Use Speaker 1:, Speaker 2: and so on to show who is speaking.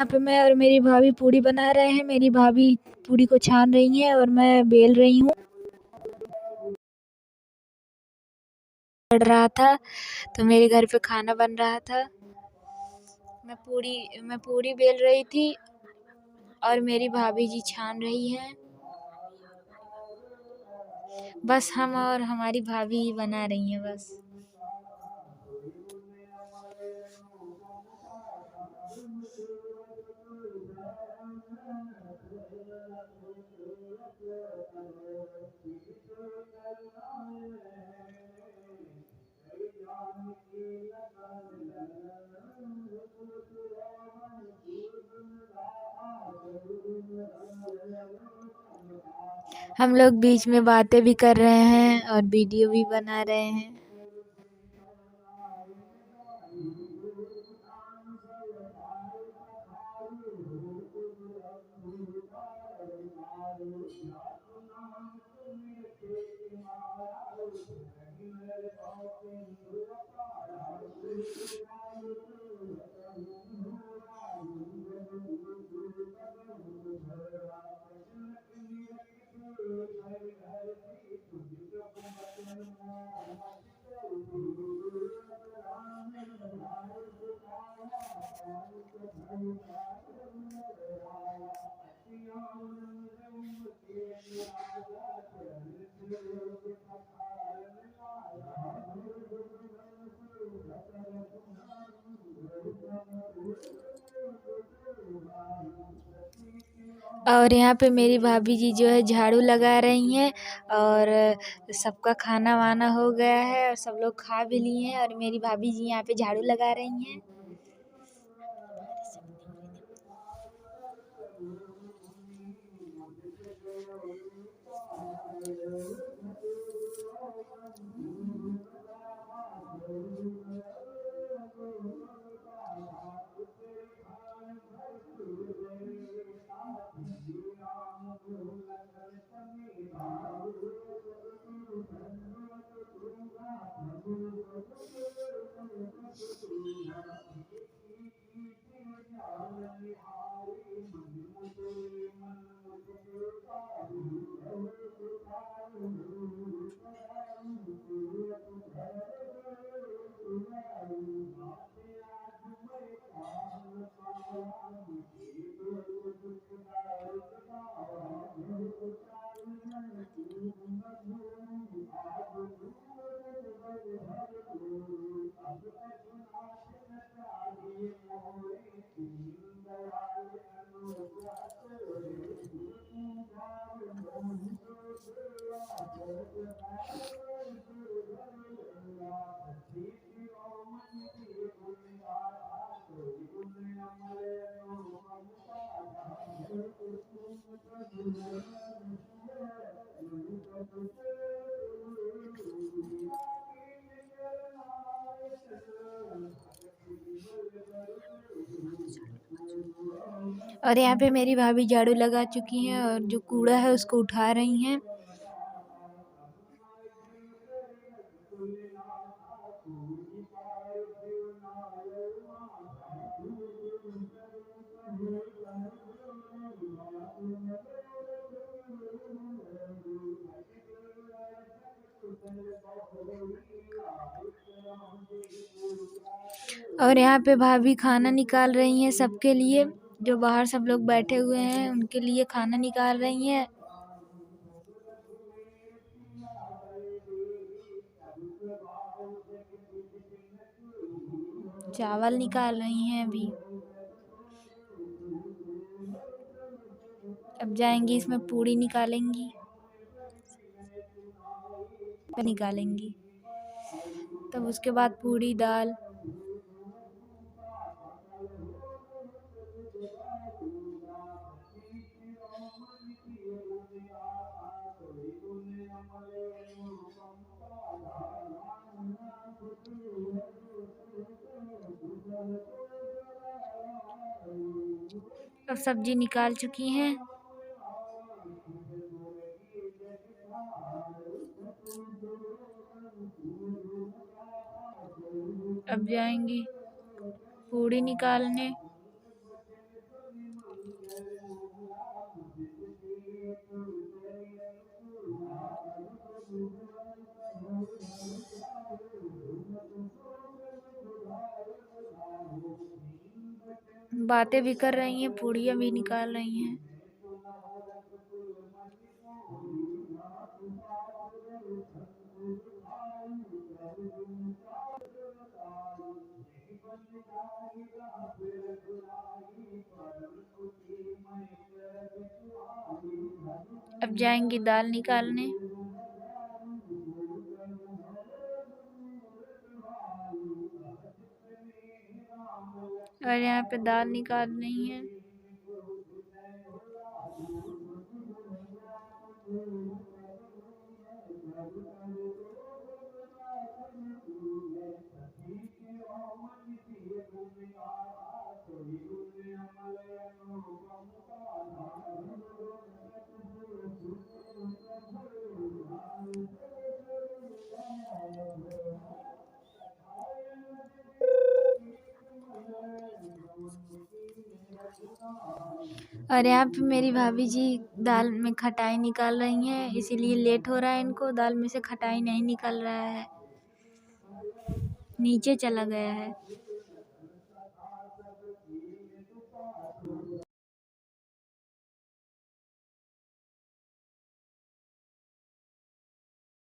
Speaker 1: यहाँ पे मैं और मेरी भाभी पूड़ी बना रहे हैं। मेरी भाभी पूड़ी को छान रही हैं और मैं बेल रही हूँ। पड़ रहा था तो मेरे घर पे खाना बन रहा था। मैं पूड़ी बेल रही थी और मेरी भाभी जी छान रही हैं। बस हम और हमारी भाभी ही बना रही हैं बस। हम लोग बीच में बातें भी कर रहे हैं और वीडियो भी बना रहे हैं। और यहाँ पे मेरी भाभी जी जो है झाड़ू लगा रही हैं और सबका खाना वाना हो गया है और सब लोग खा भी लिए हैं और मेरी भाभी जी यहाँ पे झाड़ू लगा रही हैं। और यहाँ पे मेरी भाभी झाड़ू लगा चुकी हैं और जो कूड़ा है उसको उठा रही हैं। और यहाँ पे भाभी खाना निकाल रही हैं सबके लिए, जो बाहर सब लोग बैठे हुए हैं उनके लिए खाना निकाल रही हैं। चावल निकाल रही हैं अभी। अब जाएंगी इसमें पूड़ी निकालेंगी तब उसके बाद पूड़ी दाल। अब सब्जी निकाल चुकी हैं। अब जाएंगी पूड़ी निकालने। बातें भी कर रही हैं, पूड़ियाँ भी निकाल रही हैं। अब जाएंगी दाल निकालने। और यहाँ पे दाल निकाल रही हैं। और यहाँ पे मेरी भाभी जी दाल में खटाई निकाल रही हैं, इसीलिए लेट हो रहा है इनको। दाल में से खटाई नहीं निकल रहा है, नीचे चला गया है।